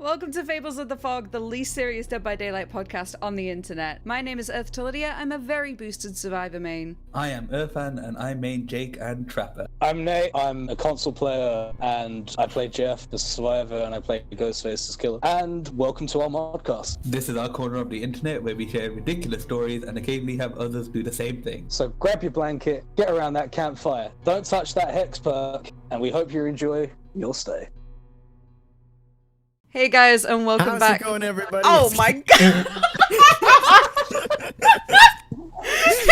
Welcome to Fables of the Fog, the least serious Dead by Daylight podcast on the internet. My name is EarthToLydia. I'm a very boosted survivor main. I am Earthan, and I main Jake and Trapper. I'm Nate. I'm a console player, and I play Jeff, the survivor, and I play Ghostface, the killer. And welcome to our modcast. This is our corner of the internet where we share ridiculous stories and occasionally have others do the same thing. So grab your blanket, get around that campfire, don't touch that hex perk, and we hope you enjoy your stay. Hey guys, and welcome back. How's it going, everybody? Oh my god!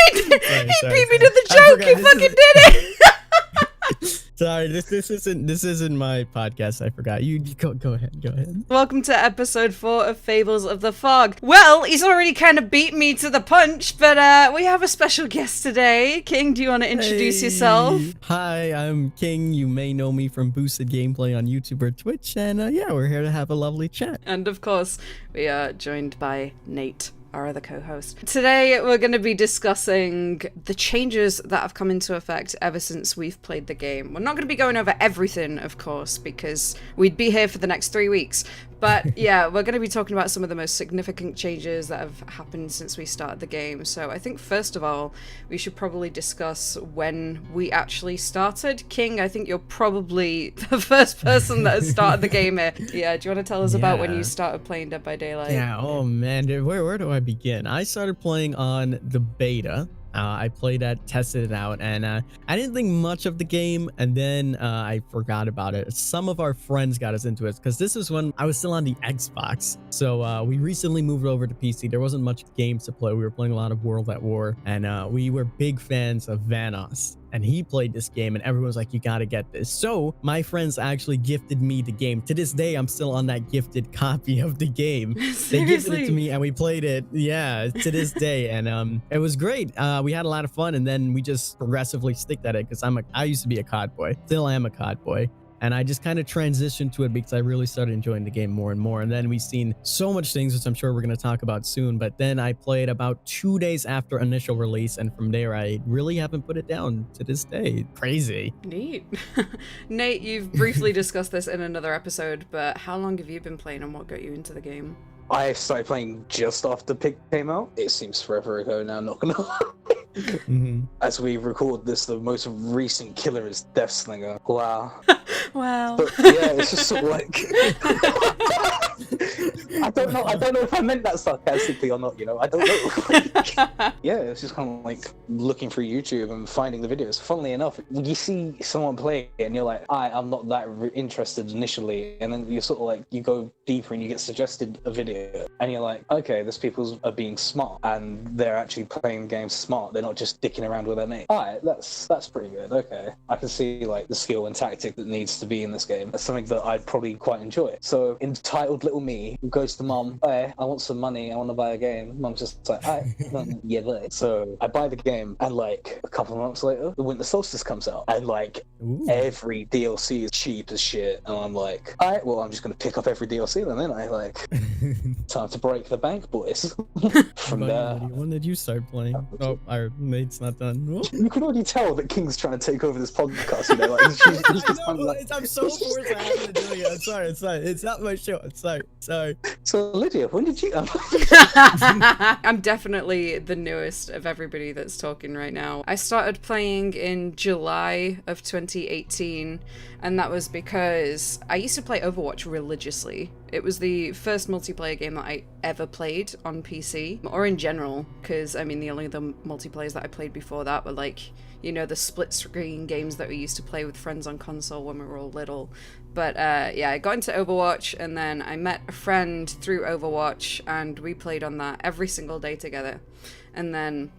he beat me to the joke. He fucking did it. Sorry, this isn't my podcast. I forgot. You go ahead. Welcome to episode 4 of Fables of the Fog. Well, he's already kind of beat me to the punch, but we have a special guest today. King, do you want to introduce yourself? Hi, I'm King. You may know me from Boosted Gameplay on YouTube or Twitch, and yeah, we're here to have a lovely chat. And of course, we are joined by Nate, our other co-host. Today we're going to be discussing the changes that have come into effect ever since we've played the game. We're not going to be going over everything, of course, because we'd be here for the next 3 weeks. But yeah, we're going to be talking about some of the most significant changes that have happened since we started the game. So I think first of all, we should probably discuss when we actually started. King, I think you're probably the first person that has started the game here. Yeah, do you want to tell us about when you started playing Dead by Daylight? Yeah, oh man, dude, where do I begin? I started playing on the beta. I played that, tested it out, and I didn't think much of the game, and then I forgot about it. Some of our friends got us into it, because this is when I was still on the Xbox. So we recently moved over to PC. There wasn't much games to play. We were playing a lot of World at War, and we were big fans of Vanoss. And he played this game, and everyone was like, you gotta get this. So my friends actually gifted me the game. To this day, I'm still on that gifted copy of the game. They gifted it to me, and we played it, yeah, to this day. And it was great. We had a lot of fun, and then we just progressively stick at it, because I used to be a COD boy. Still am a COD boy. And I just kind of transitioned to it because I really started enjoying the game more and more. And then we've seen so much things, which I'm sure we're going to talk about soon. But then I played about 2 days after initial release. And from there, I really haven't put it down to this day. Crazy. Neat. Nate, you've briefly discussed this in another episode, but how long have you been playing and what got you into the game? I started playing just after Pig came out. It seems forever ago now, not gonna lie. As we record this, the most recent killer is Deathslinger. Wow. Wow. But yeah, it's just sort of like I don't know if I meant that sarcastically or not, you know. I don't know. Yeah, it's just kind of like looking through YouTube and finding the videos. Funnily enough, you see someone play it and you're like, I'm not that interested initially, and then you sort of like you go deeper and you get suggested a video and you're like, okay, these people are being smart and they're actually playing the game smart. They're not just dicking around with their mate. Alright, that's pretty good. Okay, I can see like the skill and tactic that needs to be in this game. That's something that I'd probably quite enjoy. So entitled little me goes to mum, hey, I want some money, I want to buy a game. Mum's just like, yeah, but. So I buy the game, and like a couple of months later, the Winter Solstice comes out, and like every DLC is cheap as shit. And I'm like, alright, well, I'm just gonna pick up every DLC then, ain't I? Like, time to break the bank, boys. From there. When did you start playing? Oh, our mate's not done. You can already tell that King's trying to take over this podcast, you know, like he's just kind of like... I'm so forced I have to do it. I'm sorry. It's not my show. I'm sorry. So Lydia, when did you... I'm definitely the newest of everybody that's talking right now. I started playing in July of 2018, and that was because I used to play Overwatch religiously. It was the first multiplayer game that I ever played on PC, or in general, because, I mean, the only other multiplayers that I played before that were, like, you know, the split-screen games that we used to play with friends on console when we were all little. But, yeah, I got into Overwatch, and then I met a friend through Overwatch, and we played on that every single day together. And then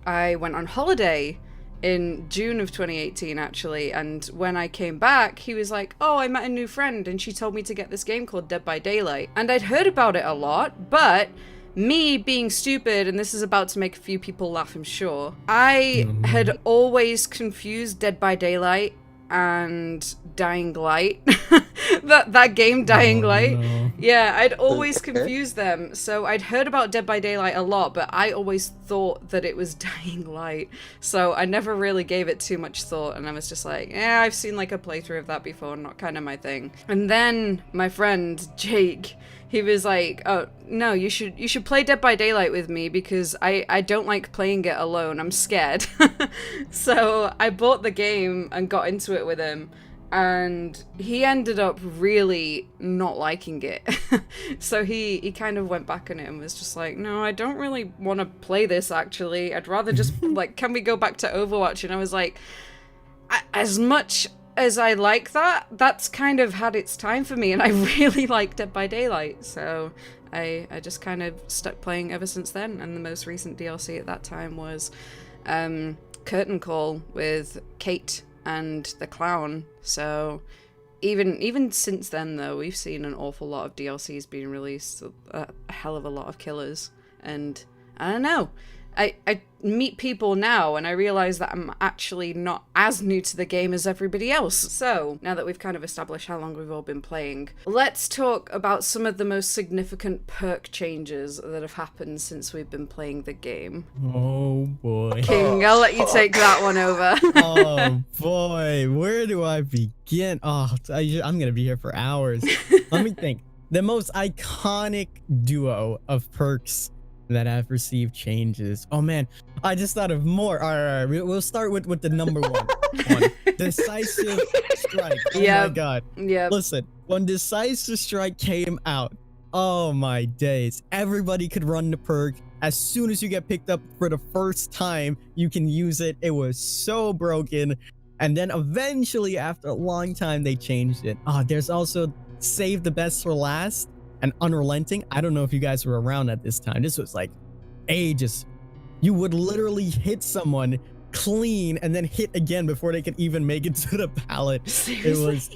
I went on holiday in June of 2018, actually, and when I came back, he was like, oh, I met a new friend, and she told me to get this game called Dead by Daylight. And I'd heard about it a lot, but me being stupid, and this is about to make a few people laugh, I'm sure, I had always confused Dead by Daylight and Dying Light. that game, Dying Light. No. Yeah, I'd always Okay. confuse them. So I'd heard about Dead by Daylight a lot, but I always thought that it was Dying Light. So I never really gave it too much thought, and I was just like, I've seen like a playthrough of that before, not kind of my thing. And then my friend Jake, he was like, oh no, you should play Dead by Daylight with me because I don't like playing it alone. I'm scared. So I bought the game and got into it with him, and he ended up really not liking it. So he kind of went back on it and was just like, no, I don't really want to play this actually. I'd rather just like, can we go back to Overwatch? And I was like, as much as I like that, that's kind of had its time for me, and I really like Dead by Daylight, so I just kind of stuck playing ever since then. And the most recent DLC at that time was Curtain Call with Kate and the Clown. So even since then, though, we've seen an awful lot of DLCs being released, a hell of a lot of killers, and I don't know. I meet people now and I realize that I'm actually not as new to the game as everybody else. So, now that we've kind of established how long we've all been playing, let's talk about some of the most significant perk changes that have happened since we've been playing the game. Oh boy. King, I'll let you take that one over. Oh boy, where do I begin? Oh, I'm gonna be here for hours. Let me think. The most iconic duo of perks that have received changes. Oh man, I just thought of more. All right. We'll start with the number one. Decisive Strike. Oh my god. Yeah. Listen, when Decisive Strike came out, oh my days, everybody could run the perk. As soon as you get picked up for the first time, you can use it. It was so broken. And then eventually, after a long time, they changed it. There's also Save the Best for Last and Unrelenting. I don't know if you guys were around at this time. This was like ages. You would literally hit someone clean and then hit again before they could even make it to the pallet. Seriously? It was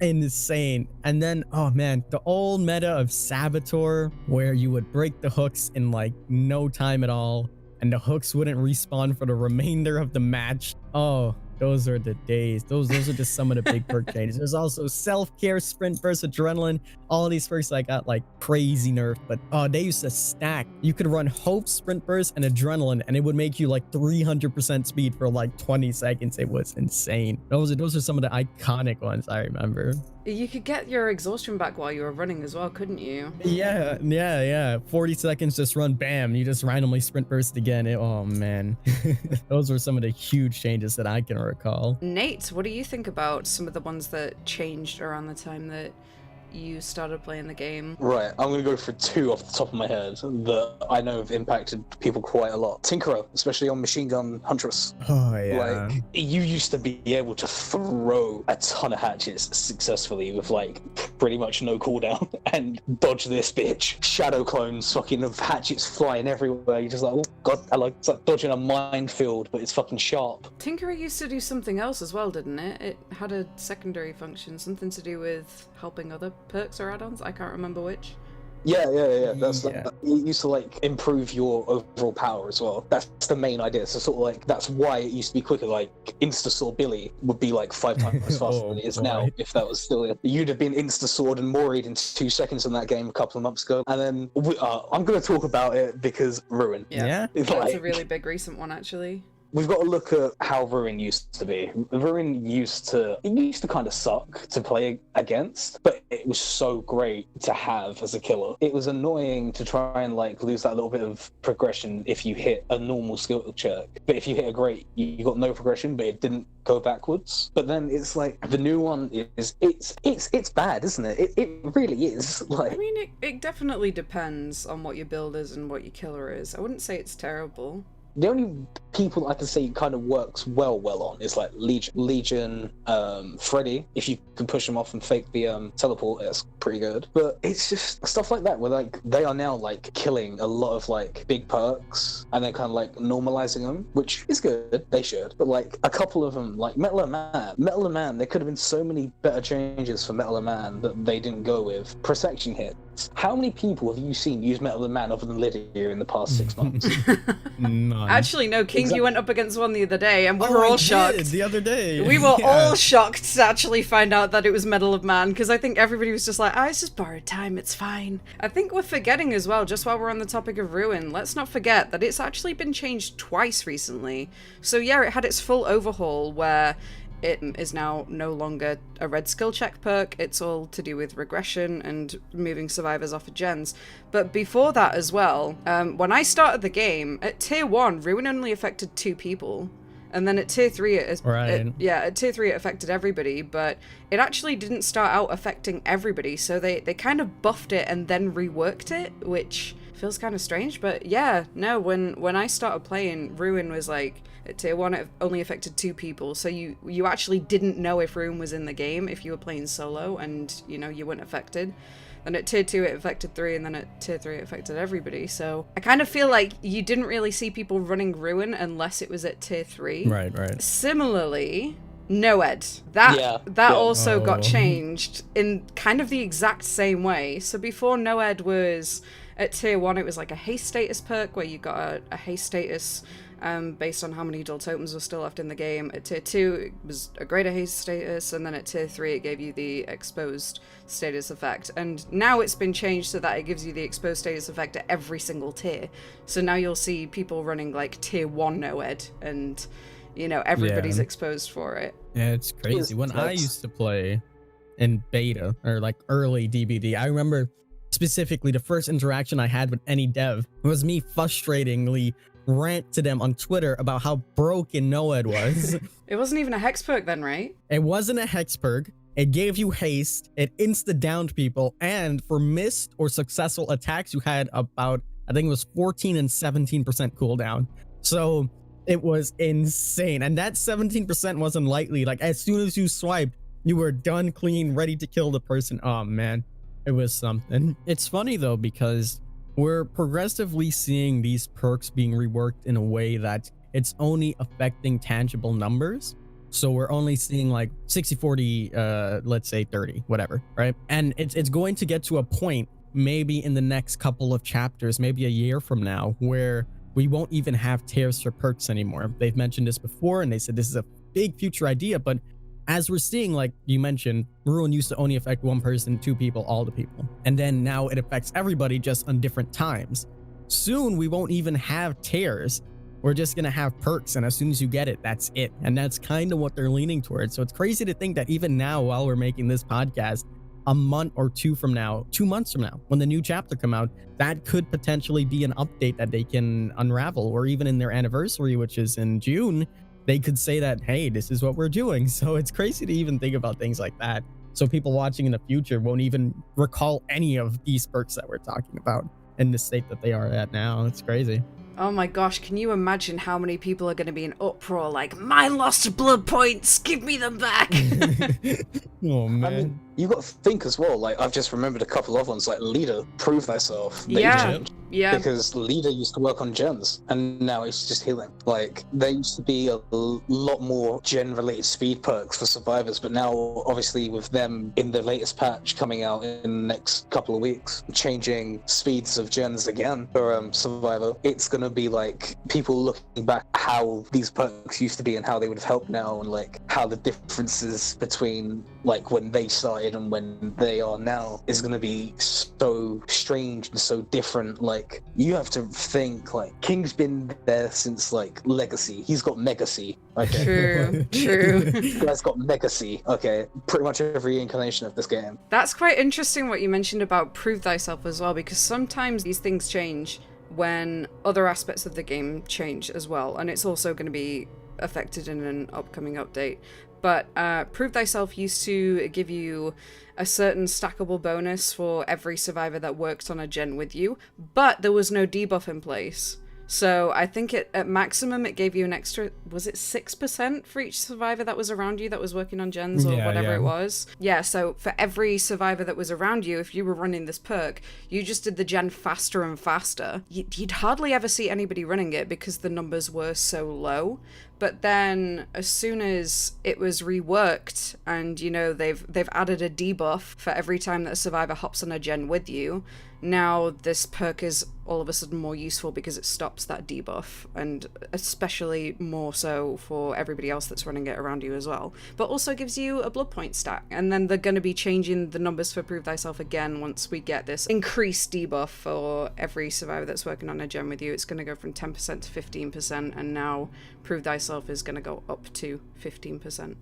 insane. And then, oh man, the old meta of Saboteur, where you would break the hooks in like no time at all, and the hooks wouldn't respawn for the remainder of the match. Oh, those are the days. Those are just some of the big perk changes. There's also self-care, sprint burst, adrenaline. All of these perks I got like crazy nerfed, but they used to stack. You could run hope, sprint burst, and adrenaline, and it would make you like 300% speed for like 20 seconds. It was insane. Those are some of the iconic ones I remember. You could get your exhaustion back while you were running as well, couldn't you? Yeah. 40 seconds, just run, bam. You just randomly sprint burst again. Oh man. Those were some of the huge changes that I can recall. Nate, what do you think about some of the ones that changed around the time that you started playing the game? Right, I'm gonna go for two off the top of my head that I know have impacted people quite a lot. Tinkerer, especially on Machine Gun Huntress. Oh yeah. Like, you used to be able to throw a ton of hatchets successfully with like pretty much no cooldown and dodge this bitch. Shadow clones fucking of hatchets flying everywhere. You're just like, oh god, it's like dodging a minefield, but it's fucking sharp. Tinkerer used to do something else as well, didn't it? It had a secondary function, something to do with helping other perks or add-ons. I can't remember which. Yeah. That's it used to like improve your overall power as well. That's the main idea. So sort of like that's why it used to be quicker. Like Insta Sword Billy would be like 5 times faster than it is now. If that was still it, you'd have been Insta Sword and Moried in 2 seconds in that game a couple of months ago. And then I'm going to talk about it because Ruin. Yeah. That's Like, a really big recent one, actually. we've got to look at how Ruin used to be. Ruin used to kind of suck to play against, but it was so great to have as a killer. It was annoying to try and like lose that little bit of progression if you hit a normal skill check. But if you hit a great, you got no progression, but it didn't go backwards. But then it's like the new one is it's bad, isn't it? It really is. Like, I mean, it definitely depends on what your build is and what your killer is. I wouldn't say it's terrible. the only people I can say it kind of works well on is like Legion, Freddy. If you can push them off and fake the teleport, that's pretty good. But it's just stuff like that where like they are now like killing a lot of like big perks and they're kind of like normalizing them, which is good. They should. But like a couple of them, like Metal and Man, there could have been so many better changes for Metal and Man that they didn't go with. Protection hit. How many people have you seen use Metal Man other than Lydia in the past 6 months? None. Actually, no, King, you went up against one the other day, and we were I all did, shocked. the other day. We were Yeah. all shocked to actually find out that it was Medal of Man, because I think everybody was just like, it's just borrowed time, it's fine. I think we're forgetting as well, just while we're on the topic of Ruin, let's not forget that it's actually been changed twice recently. So yeah, it had its full overhaul where it is now no longer a red skill check perk, it's all to do with regression and moving survivors off of gens. But before that as well, when I started the game, at tier 1, Ruin only affected 2 people. And then at tier 3, at tier 3 it affected everybody, but it actually didn't start out affecting everybody, so they kind of buffed it and then reworked it, which feels kind of strange. But yeah, no, when I started playing, Ruin was like, at tier 1 it only affected 2 people, so you actually didn't know if Ruin was in the game if you were playing solo and, you know, you weren't affected. Then at tier 2 it affected 3, and then at tier 3 it affected everybody. So I kind of feel like you didn't really see people running Ruin unless it was at tier 3. Right. Similarly, Noed. That also got changed in kind of the exact same way. So before Noed was at tier 1, it was like a haste status perk where you got a haste status based on how many dual tokens were still left in the game. At tier 2, it was a greater haste status, and then at tier 3, it gave you the exposed status effect. And now it's been changed so that it gives you the exposed status effect at every single tier. So now you'll see people running like tier 1 Noed, and, you know, everybody's exposed for it. Yeah, it's crazy. When I used to play in beta or like early DBD, I remember specifically the first interaction I had with any dev was me frustratingly rant to them on Twitter about how broken Noed was. It wasn't even a hex perk then, right? It wasn't a hex perk. It gave you haste. It insta-downed people. And for missed or successful attacks, you had about, I think it was 14 and 17% cooldown. So it was insane. And that 17% wasn't lightly. Like, as soon as you swiped, you were done, clean, ready to kill the person. Oh, man. It was something. It's funny, though, because we're progressively seeing these perks being reworked in a way that it's only affecting tangible numbers. So we're only seeing like 60-40, let's say 30, whatever, right? And it's going to get to a point, maybe in the next couple of chapters, maybe a year from now, where we won't even have tiers for perks anymore. They've mentioned this before, and they said this is a big future idea, but as we're seeing, like you mentioned, Ruin used to only affect 1 person, 2 people, all the people. And then now it affects everybody just on different times. Soon we won't even have tiers. We're just going to have perks, and as soon as you get it, that's it. And that's kind of what they're leaning towards. So it's crazy to think that even now, while we're making this podcast, a month or 2 from now, 2 months from now, when the new chapter come out, that could potentially be an update that they can unravel, or even in their anniversary, which is in June, they could say that, hey, this is what we're doing. So it's crazy to even think about things like that. So people watching in the future won't even recall any of these perks that we're talking about in the state that they are at now. It's crazy. Oh my gosh, can you imagine how many people are going to be in uproar like, mine lost blood points, give me them back? Oh, man. I mean, you got to think as well, like, I've just remembered a couple of ones, like Leader, Prove Thyself. Yeah. Because Leader used to work on gens, and now it's just healing. Like, there used to be a lot more gen-related speed perks for survivors, but now, obviously, with them in the latest patch coming out in the next couple of weeks, changing speeds of gens again for survivor, it's gonna be like people looking back at how these perks used to be and how they would have helped now, and like how the differences between like when they started and when they are now is gonna be so strange and so different. Like, you have to think, like, King's been there since like Legacy. He's got Megacy. Okay. True. This guy's got Megacy. Okay. Pretty much every incarnation of this game. That's quite interesting what you mentioned about Prove Thyself as well, because sometimes these things change when other aspects of the game change as well, and it's also going to be affected in an upcoming update. But Prove Thyself used to give you a certain stackable bonus for every survivor that worked on a gen with you, but there was no debuff in place. So I think at maximum it gave you an extra, was it 6% for each survivor that was around you that was working on gens or whatever it was? Yeah, so for every survivor that was around you, if you were running this perk, you just did the gen faster and faster. You'd hardly ever see anybody running it because the numbers were so low. but then as soon as it was reworked and, you know, they've added a debuff for every time that a survivor hops on a gen with you, now this perk is all of a sudden more useful because it stops that debuff, and especially more so for everybody else that's running it around you as well. But also gives you a blood point stack, and then they're going to be changing the numbers for Prove Thyself again once we get this increased debuff for every survivor that's working on a gen with you. It's going to go from 10% to 15%, and now Prove Thyself is going to go up to 15%.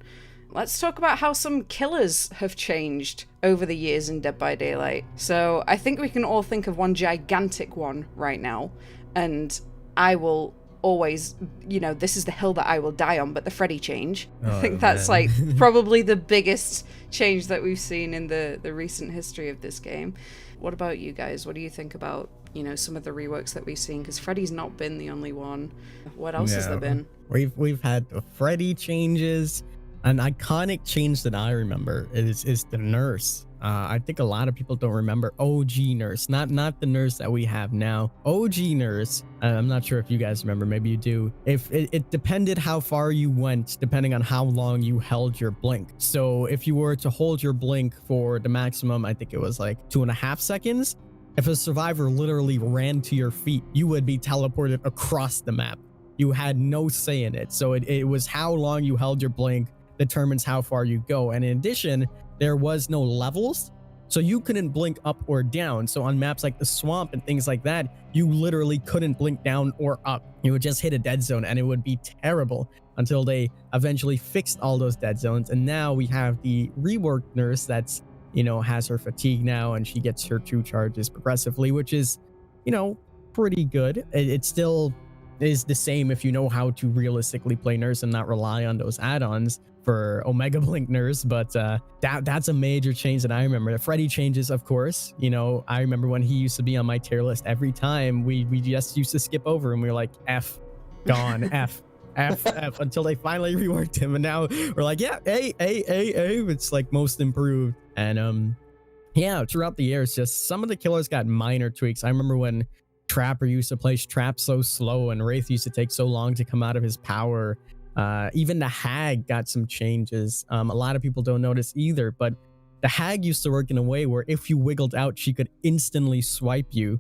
Let's talk about how some killers have changed over the years in Dead by Daylight. So I think we can all think of one gigantic one right now, and I will always, you know, this is the hill that I will die on, but the Freddy change. I think that's like probably the biggest change that we've seen in the recent history of this game. What about you guys? What do you think about, you know, some of the reworks that we've seen? Because Freddy's not been the only one. What else has there been? We've had the Freddy changes. An iconic change that I remember is the nurse. I think a lot of people don't remember OG nurse, not the nurse that we have now. OG nurse, I'm not sure if you guys remember, maybe you do. If it depended how far you went, depending on how long you held your blink. So if you were to hold your blink for the maximum, I think it was like 2.5 seconds. If a survivor literally ran to your feet, you would be teleported across the map. You had no say in it. So it was how long you held your blink determines how far you go. And in addition, there was no levels, so you couldn't blink up or down. So on maps like the swamp and things like that, you literally couldn't blink down or up. You would just hit a dead zone and it would be terrible until they eventually fixed all those dead zones. And now we have the reworked nurse that's, you know, has her fatigue now, and she gets her 2 charges progressively, which is, you know, pretty good. It still is the same if you know how to realistically play nurse and not rely on those add-ons for Omega Blink nurse, but that's a major change that I remember. The Freddy changes, of course. You know, I remember when he used to be on my tier list every time. We just used to skip over and we were like, F, gone, F, until they finally reworked him, and now we're like, yeah, A, it's like most improved. And yeah, throughout the years, just some of the killers got minor tweaks. I remember when Trapper used to place Trap so slow, and Wraith used to take so long to come out of his power. Even the Hag got some changes. A lot of people don't notice either, but the Hag used to work in a way where if you wiggled out, she could instantly swipe you,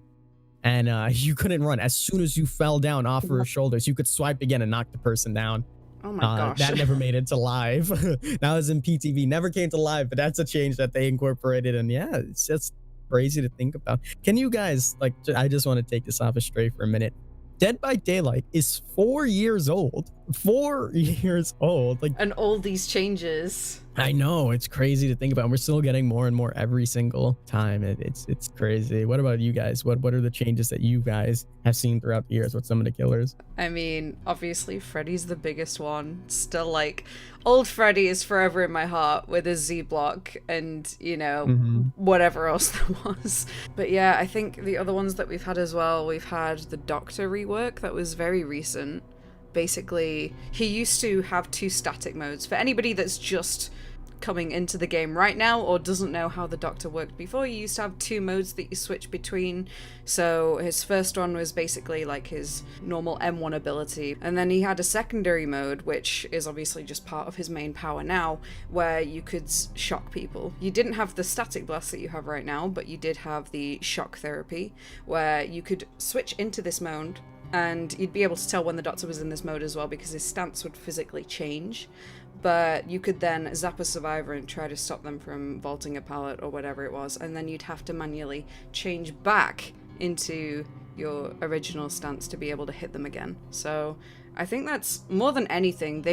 and you couldn't run. As soon as you fell down off her shoulders, you could swipe again and knock the person down. Oh my gosh. That never made it to live. That was in PTV, never came to live, but that's a change that they incorporated. And yeah, it's just crazy to think about. Can you guys, like, I just want to take this off a stray for a minute. Dead by Daylight is 4 years old. 4 years old. Like, and all these changes. I know, it's crazy to think about. We're still getting more and more every single time. It's crazy. What about you guys? What are the changes that you guys have seen throughout the years with some of the killers? I mean, obviously Freddy's the biggest one. Still, like, old Freddy is forever in my heart with his Z block and, you know, whatever else there was. But yeah, I think the other ones that we've had as well, we've had the Doctor rework that was very recent. Basically, he used to have 2 static modes. For anybody that's just coming into the game right now or doesn't know how the Doctor worked before, you used to have 2 modes that you switch between. So his first one was basically like his normal M1 ability, and then he had a secondary mode, which is obviously just part of his main power now, where you could shock people. You didn't have the static blast that you have right now, but you did have the shock therapy, where you could switch into this mode, and you'd be able to tell when the Doctor was in this mode as well, because his stance would physically change. But you could then zap a survivor and try to stop them from vaulting a pallet or whatever it was, and then you'd have to manually change back into your original stance to be able to hit them again. So I think that's more than anything.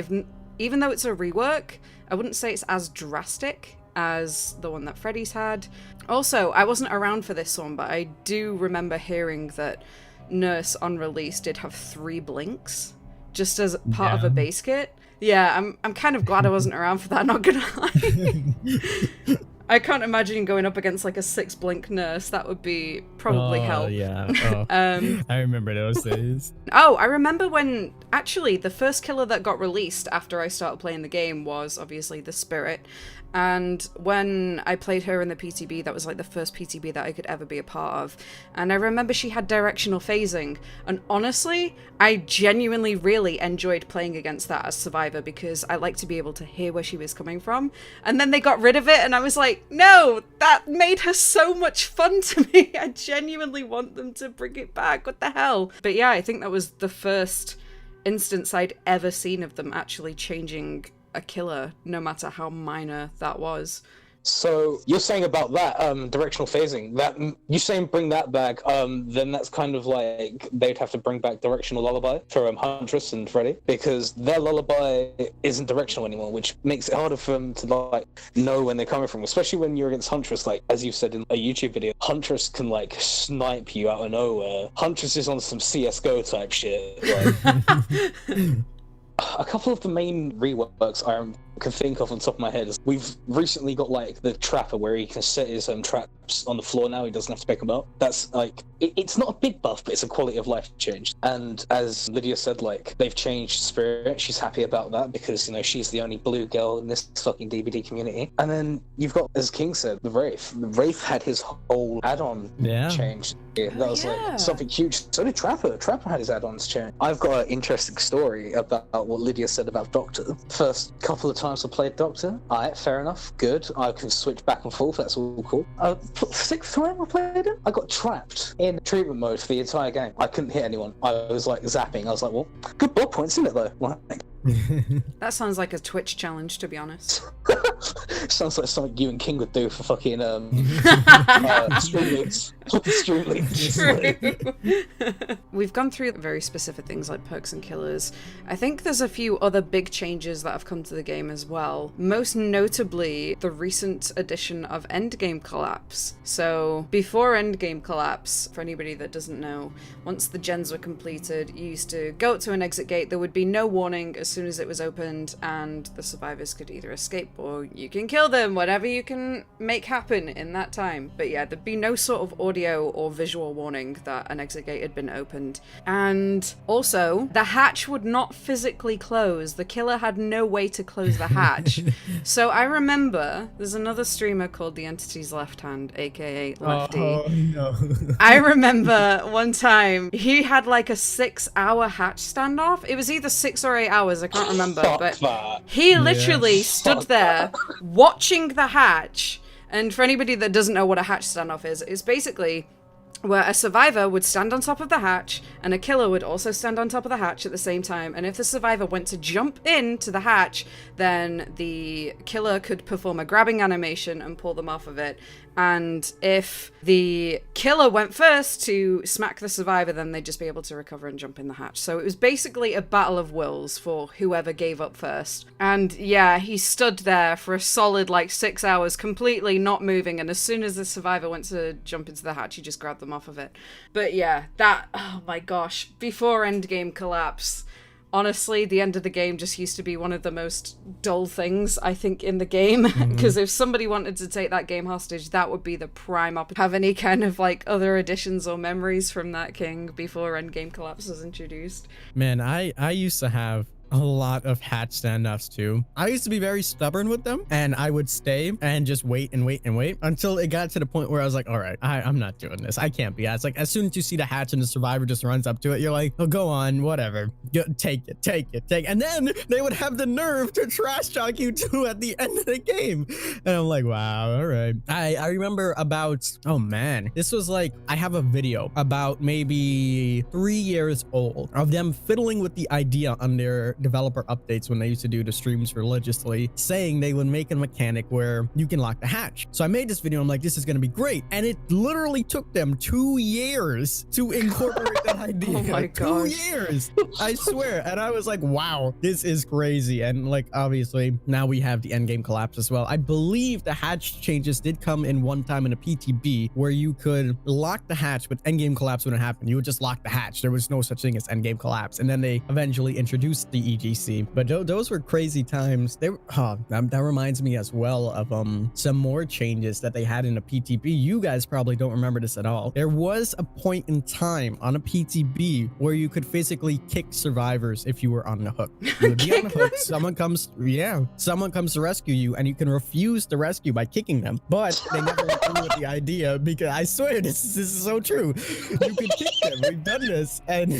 Even though it's a rework, I wouldn't say it's as drastic as the one that Freddy's had. Also, I wasn't around for this one, but I do remember hearing that Nurse on release did have 3 blinks just as part of a base kit. Yeah, I'm kind of glad I wasn't around for that, not gonna lie. I can't imagine going up against like a 6 blink nurse. That would be probably hell. Yeah. Oh. I remember those days. Oh, I remember when actually the first killer that got released after I started playing the game was obviously the Spirit. And when I played her in the PTB, that was like the first PTB that I could ever be a part of. And I remember she had directional phasing. And honestly, I genuinely really enjoyed playing against that as Survivor because I like to be able to hear where she was coming from. And then they got rid of it and I was like, no, that made her so much fun to me. I genuinely want them to bring it back. What the hell? But yeah, I think that was the first instance I'd ever seen of them actually changing a killer, no matter how minor that was. So you're saying about that directional phasing, that you saying bring that back, then that's kind of like they'd have to bring back directional lullaby for Huntress and Freddy, because their lullaby isn't directional anymore, which makes it harder for them to like know when they're coming from, especially when you're against Huntress. Like as you said in a YouTube video, Huntress can like snipe you out of nowhere. Huntress is on some CS:GO type shit. Like, a couple of the main reworks I can think of on top of my head is we've recently got like the trapper where he can set his traps on the floor now. He doesn't have to pick them up. That's like it's not a big buff, but it's a quality of life change. And as Lydia said, like they've changed Spirit. She's happy about that because she's the only blue girl in this fucking DBD community. And then you've got, as King said, the Wraith. The Wraith had his whole add-on changed. That was like something huge. So did Trapper. Trapper had his add-ons changed. I've got an interesting story about what Lydia said about Doctor. First couple of times I played Doctor, alright, fair enough, good. I can switch back and forth, that's all cool. Sixth time I played it, I got trapped in treatment mode for the entire game. I couldn't hit anyone. I was like zapping. I was like, well, good block points, isn't it though? Like, that sounds like a Twitch challenge, to be honest. Sounds like something you and King would do for fucking stream leads. Stream leads. We've gone through very specific things like perks and killers. I think there's a few other big changes that have come to the game as well. Most notably, the recent addition of Endgame Collapse. So before Endgame Collapse, for anybody that doesn't know, once the gens were completed, you used to go up to an exit gate. There would be no warning as soon as it was opened, and the survivors could either escape or you can kill them, whatever you can make happen in that time. But yeah, there'd be no sort of audio or visual warning that an exit gate had been opened. And also, the hatch would not physically close. The killer had no way to close the hatch. So I remember there's another streamer called The Entity's Left Hand, aka Lefty. Oh no. I remember one time he had like a 6-hour hatch standoff. It was either 6 or 8 hours, I can't remember, but he literally stood there watching the hatch. And for anybody that doesn't know what a hatch standoff is, it's basically where a survivor would stand on top of the hatch and a killer would also stand on top of the hatch at the same time. And if the survivor went to jump into the hatch, then the killer could perform a grabbing animation and pull them off of it. And if the killer went first to smack the survivor, then they'd just be able to recover and jump in the hatch. So it was basically a battle of wills for whoever gave up first. And yeah, he stood there for a solid like 6 hours, completely not moving. And as soon as the survivor went to jump into the hatch, he just grabbed them off of it. But yeah, oh my gosh, before Endgame Collapse, honestly, the end of the game just used to be one of the most dull things, I think, in the game. Because if somebody wanted to take that game hostage, that would be the prime opportunity. Have any kind of, like, other additions or memories from that, King, before Endgame Collapse was introduced? Man, I used to have a lot of hatch standoffs too. I used to be very stubborn with them, and I would stay and just wait and wait and wait until it got to the point where I was like, all right, I'm not doing this. I can't be. It's like, as soon as you see the hatch and the survivor just runs up to it, you're like, oh, go on, whatever. Take it. And then they would have the nerve to trash talk you too at the end of the game. And I'm like, wow, all right. I remember about, oh man, this was like, I have a video about maybe 3 years old of them fiddling with the idea on their developer updates when they used to do the streams religiously, saying they would make a mechanic where you can lock the hatch. So I made this video. I'm like, this is going to be great. And it literally took them 2 years to incorporate that idea. Oh my gosh. 2 years. I swear. And I was like, wow, this is crazy. And like, obviously now we have the endgame collapse as well. I believe the hatch changes did come in one time in a PTB where you could lock the hatch, but endgame collapse wouldn't happen. You would just lock the hatch. There was no such thing as endgame collapse. And then they eventually introduced the EGC. But those were crazy times. That reminds me as well of some more changes that they had in a PTB. You guys probably don't remember this at all. There was a point in time on a PTB where you could physically kick survivors if you were on the hook. You would be on the hook, someone comes to rescue you, and you can refuse the rescue by kicking them. But they never went through with the idea, because I swear this is so true. You can kick them. We've done this, and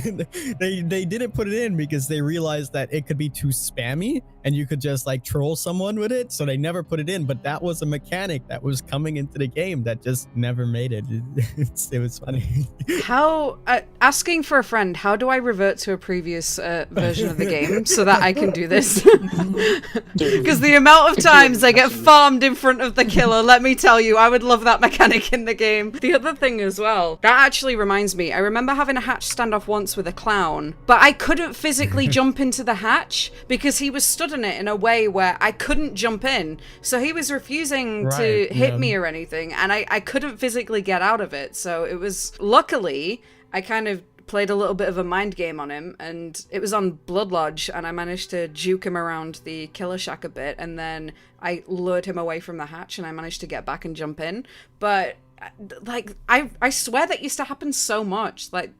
they didn't put it in because they realized that it could be too spammy and you could just like troll someone with it, so they never put it in. But that was a mechanic that was coming into the game that just never made it. It was funny. How asking for a friend, how do I revert to a previous version of the game so that I can do this? Because the amount of times I get farmed in front of the killer, let me tell you, I would love that mechanic in the game. The other thing as well, that actually reminds me, I remember having a hatch standoff once with a clown, but I couldn't physically jump into the hatch because he was stood in it in a way where I couldn't jump in. So he was refusing to hit me or anything, and I couldn't physically get out of it. So it was, luckily, I kind of played a little bit of a mind game on him, and it was on Blood Lodge, and I managed to juke him around the killer shack a bit, and then I lured him away from the hatch, and I managed to get back and jump in. But like, I swear that used to happen so much. Like,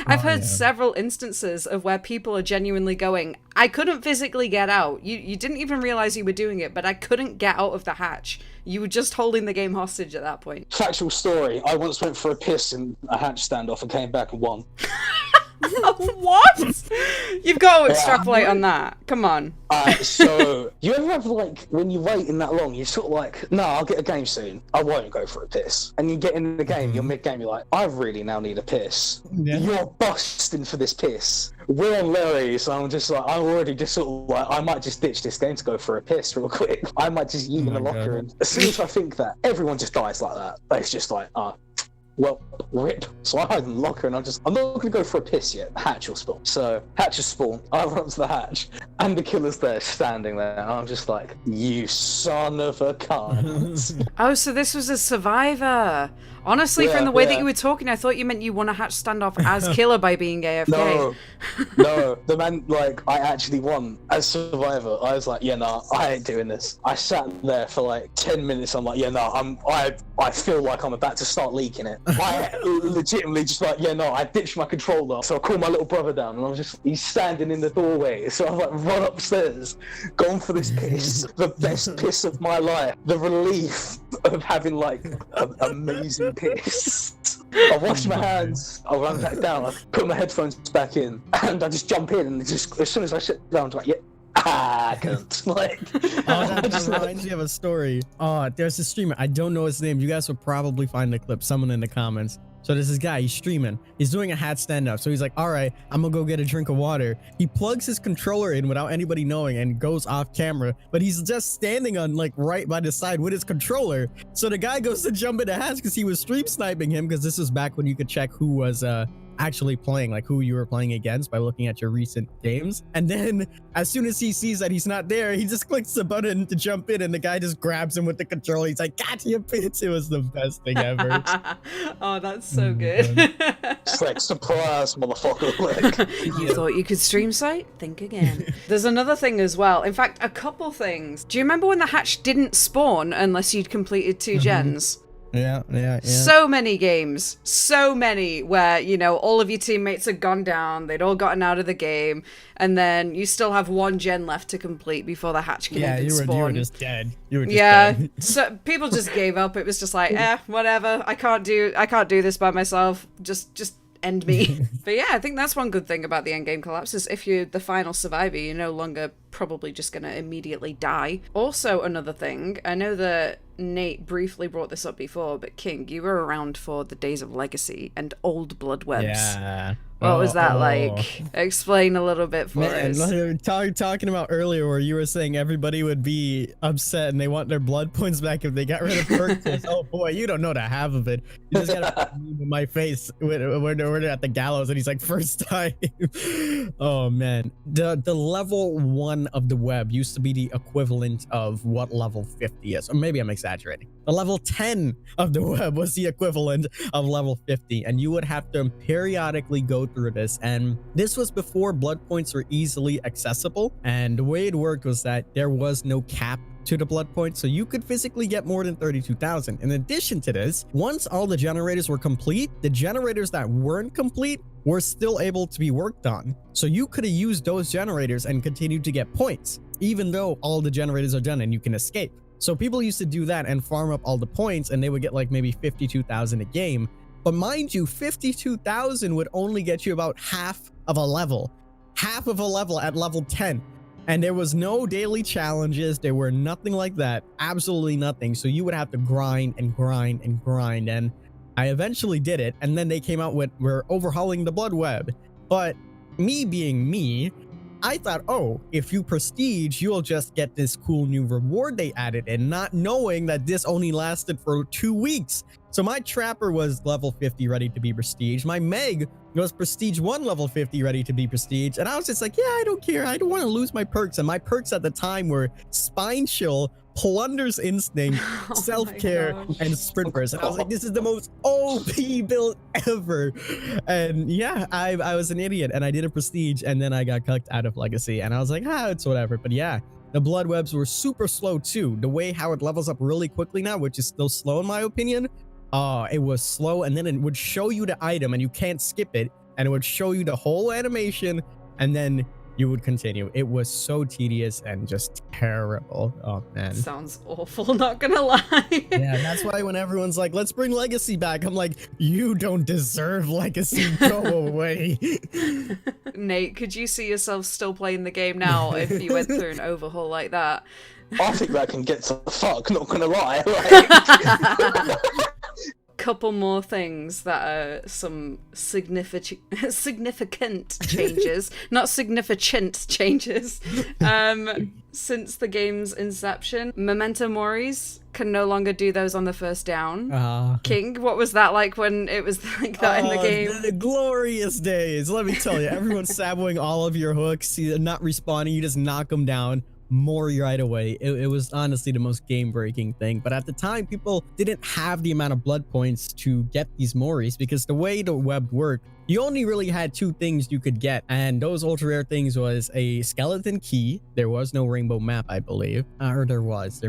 I've heard several instances of where people are genuinely going, I couldn't physically get out. You didn't even realize you were doing it, but I couldn't get out of the hatch. You were just holding the game hostage at that point. Factual story, I once went for a piss in a hatch standoff and came back and won. What? You've got to extrapolate on that. Come on. So, you ever have, like, when you're waiting that long, you're sort of like, no, I'll get a game soon. I won't go for a piss. And you get in the game, you're mid-game, you're like, I really now need a piss. Yeah. You're busting for this piss. We're on Larry, so I'm just like, I'm already just sort of like, I might just ditch this game to go for a piss real quick. I might just eat in the locker, and as soon as I think that, everyone just dies like that. It's just like, well, rip. So I hide in the locker, and I'm not going to go for a piss yet. Hatch will spawn. So, hatch will spawn. I run up to the hatch, and the killer's there, standing there. And I'm just like, you son of a cunt. Oh, so this was a survivor. Honestly, from the way that you were talking, I thought you meant you won a hatch standoff as killer by being AFK. No, the man, like, I actually won as survivor. I was like, yeah, nah, I ain't doing this. I sat there for like 10 minutes. I'm like, yeah, nah, I feel like I'm about to start leaking it. I legitimately just like, yeah, no, I ditched my controller. So I called my little brother down, and he's standing in the doorway. So I like run upstairs, gone for this piss, the best piss of my life, the relief of having like an amazing piss. I wash my hands, I run back down, I put my headphones back in, and I just jump in, and just as soon as I sit down, I'm like, yeah. I can't. Like, that reminds me of a story. There's a streamer. I don't know his name. You guys will probably find the clip. Someone in the comments. So there's this guy. He's streaming. He's doing a hat standoff. So he's like, all right, I'm gonna go get a drink of water. He plugs his controller in without anybody knowing and goes off camera. But he's just standing on like right by the side with his controller. So the guy goes to jump in the hatch because he was stream sniping him, because this is back when you could check who was actually playing, like who you were playing against by looking at your recent games. And then as soon as he sees that he's not there, he just clicks the button to jump in, and the guy just grabs him with the controller. He's like, gotcha, you bitch. It was the best thing ever. Oh, that's so good. It's like, surprise, motherfucker. Like, you thought you could stream sight? Think again. There's another thing as well. In fact, a couple things. Do you remember when the hatch didn't spawn unless you'd completed 2 gens? Yeah. So many games, so many where, you know, all of your teammates had gone down, they'd all gotten out of the game, and then you still have 1 gen left to complete before the hatch can even spawn. You were just dead. You were just dead. So people just gave up. It was just like, whatever. I can't do this by myself. Just end me. But yeah, I think that's one good thing about the endgame collapse, is if you're the final survivor, you're no longer probably just gonna immediately die. Also, another thing, I know that Nate briefly brought this up before, but King, you were around for the days of Legacy and Old Blood Webs. Yeah. What was that like? Explain a little bit for us. Talking about earlier where you were saying everybody would be upset and they want their blood points back if they got rid of purchase. Oh boy, you don't know the half of it. You just gotta in my face when they're at the gallows and he's like, first time. Oh man. The level 1 of the web used to be the equivalent of what level 50 is. Or maybe I'm exaggerating. The level 10 of the web was the equivalent of level 50, and you would have to periodically go through this. And this was before blood points were easily accessible. And the way it worked was that there was no cap to the blood points, so you could physically get more than 32,000. In addition to this, once all the generators were complete, the generators that weren't complete were still able to be worked on. So you could have used those generators and continued to get points, even though all the generators are done and you can escape. So people used to do that and farm up all the points, and they would get like maybe 52,000 a game. But mind you, 52,000 would only get you about half of a level at level 10. And there was no daily challenges. There were nothing like that. Absolutely nothing. So you would have to grind and grind and grind. And I eventually did it. And then they came out with, we're overhauling the blood web. But me being me, I thought, oh, if you prestige, you'll just get this cool new reward they added in, not knowing that this only lasted for 2 weeks. So my Trapper was level 50 ready to be prestige. My Meg was prestige 1 level 50 ready to be prestige. And I was just like, yeah, I don't care. I don't want to lose my perks. And my perks at the time were Spine Chill, Plunder's Instinct, Self-Care, and Sprint Burst. And I was like, this is the most OP build ever. And yeah, I was an idiot and I did a prestige and then I got cucked out of Legacy. And I was like, it's whatever. But yeah, the blood webs were super slow too. The way how it levels up really quickly now, which is still slow in my opinion. It was slow, and then it would show you the item and you can't skip it, and it would show you the whole animation, and then you would continue. It was so tedious and just terrible. Oh man. Sounds awful, not gonna lie. Yeah, that's why when everyone's like, let's bring Legacy back, I'm like, you don't deserve Legacy, go away. Nate, could you see yourself still playing the game now if you went through an overhaul like that? I think that can get to fuck, not gonna lie. Like... Couple more things that are some significant changes, not significant changes. Since the game's inception, Memento Moris can no longer do those on the first down. King, what was that like when it was like that in the game? The glorious days. Let me tell you, everyone's saboing all of your hooks, you're not respawning, you just knock them down. Mori right away. It was honestly the most game-breaking thing. But at the time, people didn't have the amount of blood points to get these Moris because the way the web worked, you only really had 2 things you could get. And those ultra rare things was a skeleton key. There was no rainbow map, I believe. Or there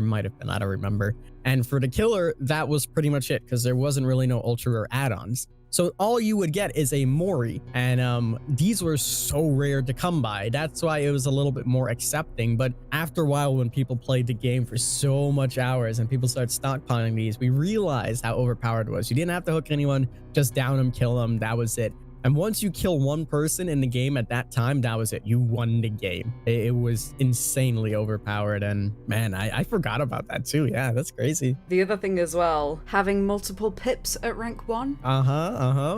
might have been, I don't remember. And for the killer, that was pretty much it because there wasn't really no ultra rare add-ons. So all you would get is a Mori, and these were so rare to come by. That's why it was a little bit more accepting. But after a while, when people played the game for so much hours and people started stockpiling these, we realized how overpowered it was. You didn't have to hook anyone, just down them, kill them, that was it. And once you kill one person in the game at that time, that was it. You won the game. It was insanely overpowered. And man, I forgot about that too. Yeah, that's crazy. The other thing as well, having multiple pips at rank 1.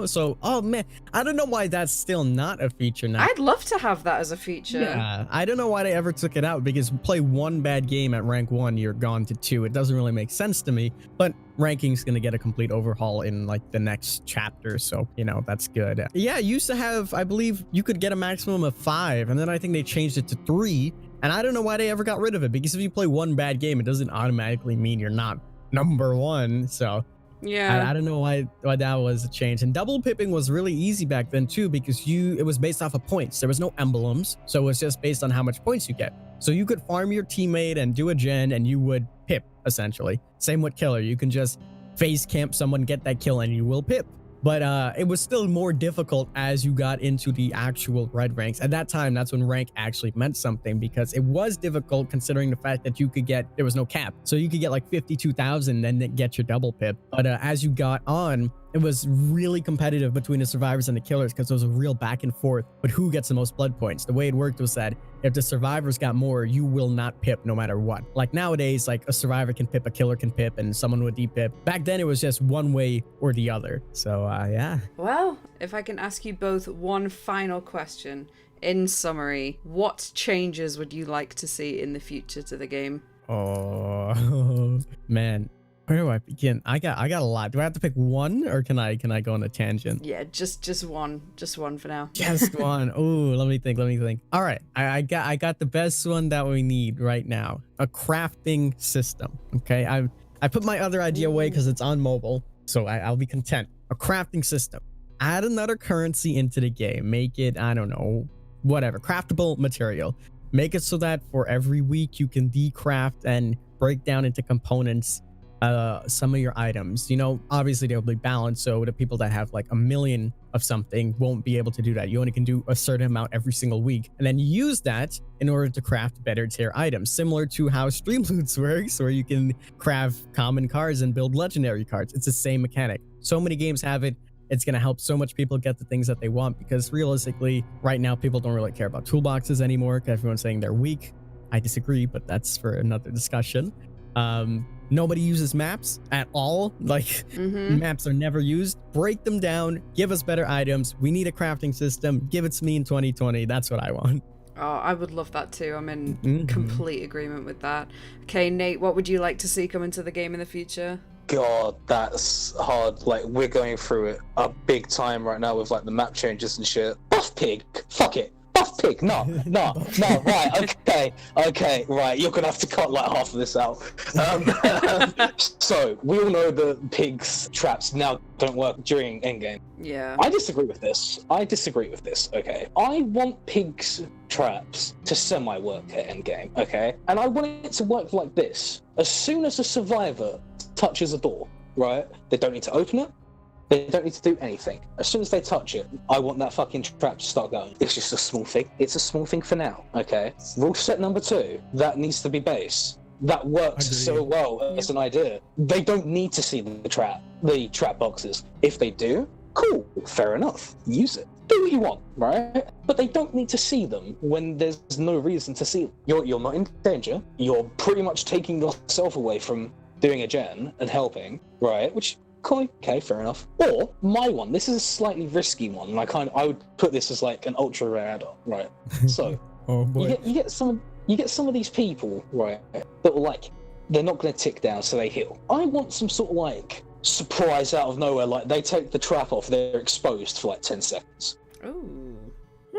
So, oh man, I don't know why that's still not a feature now. I'd love to have that as a feature. Yeah, I don't know why they ever took it out because play one bad game at rank 1, you're gone to 2. It doesn't really make sense to me, but ranking's gonna get a complete overhaul in like the next chapter, so you know that's good. Yeah, used to have, I believe you could get a maximum of 5, and then I think they changed it to 3, and I don't know why they ever got rid of it, because if you play one bad game, it doesn't automatically mean you're not number 1. So yeah, I don't know why that was a change. And double pipping was really easy back then too, because it was based off of points. There was no emblems, so it was just based on how much points you get. So you could farm your teammate and do a gen, and you would pip essentially. Same with killer. You can just face camp someone, get that kill, and you will pip. But it was still more difficult as you got into the actual red ranks. At that time, that's when rank actually meant something, because it was difficult considering the fact that there was no cap. So you could get like 52,000 and then get your double pip. But as you got on, it was really competitive between the survivors and the killers, because there was a real back and forth. But who gets the most blood points? The way it worked was that if the survivors got more, you will not pip no matter what. Like nowadays, like a survivor can pip, a killer can pip, and someone would de-pip. Back then, it was just one way or the other. So yeah. Well, if I can ask you both one final question. In summary, what changes would you like to see in the future to the game? Oh, man. Where do I begin? I got a lot. Do I have to pick one, or can I go on a tangent? Yeah, just one for now. Just one. Ooh, let me think. All right, I got the best one that we need right now. A crafting system. Okay, I put my other idea away because it's on mobile, so I'll be content. A crafting system. add another currency into the game. Make it, I don't know, whatever, craftable material. Make it so that for every week you can decraft and break down into components some of your items. You know, obviously they'll be balanced, so the people that have like 1 million of something won't be able to do that. You only can do a certain amount every single week, and then use that in order to craft better tier items, similar to how Streamloots works, where you can craft common cards and build legendary cards. It's the same mechanic. So many games have it. It's going to help so much people get the things that they want, because realistically, right now, people don't really care about toolboxes anymore, because everyone's saying they're weak. I disagree, but that's for another discussion. Nobody uses maps at all. Like, maps are never used. Break them down. Give us better items. We need a crafting system. Give it to me in 2020. That's what I want. Oh, I would love that too. I'm in complete agreement with that. Okay, Nate, what would you like to see come into the game in the future? God, that's hard. Like, we're going through it a big time right now with like the map changes and shit. Buff pig. Fuck it. Buff pig. No, right, okay, right, you're gonna have to cut like half of this out. So we all know that pigs traps now don't work during endgame. Yeah. I disagree with this, okay? I want pigs traps to semi-work at endgame, okay? And I want it to work like this. As soon as a survivor touches a door, right, they don't need to open it. They don't need to do anything. As soon as they touch it, I want that fucking trap to start going. It's just a small thing. It's a small thing for now, okay? Rule set number 2, that needs to be base. That works so well as an idea. They don't need to see the trap boxes. If they do, cool, fair enough. Use it. Do what you want, right? But they don't need to see them when there's no reason to see them. You're not in danger. You're pretty much taking yourself away from doing a gen and helping, right? Which, cool, okay, fair enough. Or my one, this is a slightly risky one, and I would put this as like an ultra rare add-on, right? So Oh boy. you get some of these people, right, that will like, they're not going to tick down, so they heal. I want some sort of like surprise out of nowhere, like they take the trap off, they're exposed for like 10 seconds. Ooh.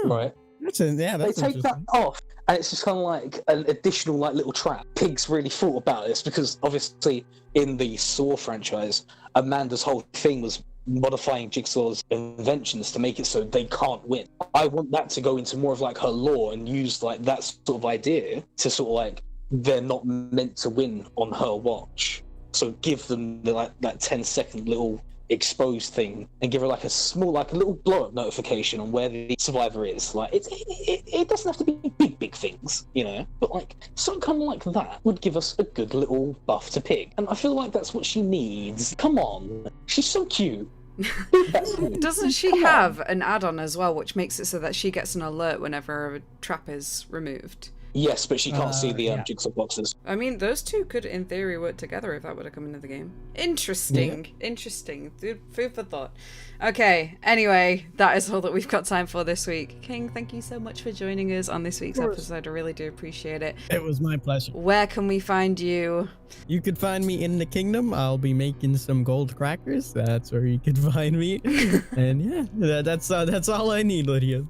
Right? That's They take that off, and it's just kind of like an additional like little trap. Pigs really thought about this, because obviously in the Saw franchise, Amanda's whole thing was modifying Jigsaw's inventions to make it so they can't win. I want that to go into more of like her lore and use like that sort of idea to sort of like, they're not meant to win on her watch. So give them the, like that 10-second little exposed thing, and give her like a small, like a little blow up notification on where the survivor is. Like it doesn't have to be big things, you know, but like something kind of like that would give us a good little buff to Pig, and I feel like that's what she needs. Come on, she's so cute. Doesn't she have an add-on as well, which makes it so that she gets an alert whenever a trap is removed? Yes, but she can't see the yeah. jigsaw boxes. I mean, those two could, in theory, work together if that would have come into the game. Interesting. Yeah. Interesting. Food for thought. Okay, anyway, that is all that we've got time for this week. King, thank you so much for joining us on this week's episode. I really do appreciate it. It was my pleasure. Where can we find you? You could find me in the kingdom. I'll be making some gold crackers. That's where you could find me. And yeah, that's all I need, Lydia.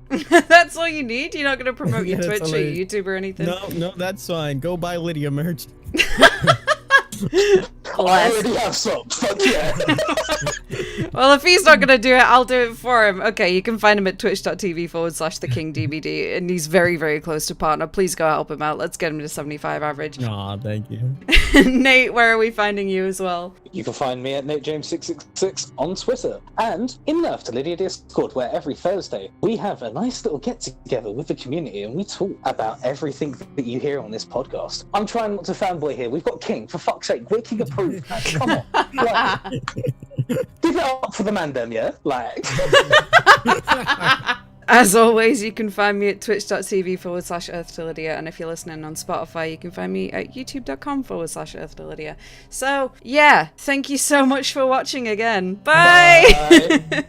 That's all you need? You're not going to promote your Yeah, Twitch or your YouTube or anything? No, that's fine. Go buy Lydia merch. I already have some. Fuck yeah. Well, if he's not going to do it, I'll do it for him. Okay, you can find him at twitch.tv/TheKingDBD, and he's very, very close to partner. Please go help him out. Let's get him to 75 average. Aw, thank you. Nate, where are we finding you as well? You can find me at NateJames666 on Twitter, and in the EarthToLydia Discord, where every Thursday we have a nice little get-together with the community, and we talk about everything that you hear on this podcast. I'm trying not to fanboy here. We've got King, for fuck's sake. We're King approved, man. Come on. Like, give it up for the man, them, yeah? Like... As always, you can find me at twitch.tv/EarthToLydia, and if you're listening on Spotify, you can find me at youtube.com/EarthToLydia. So, yeah, thank you so much for watching again. Bye! Bye.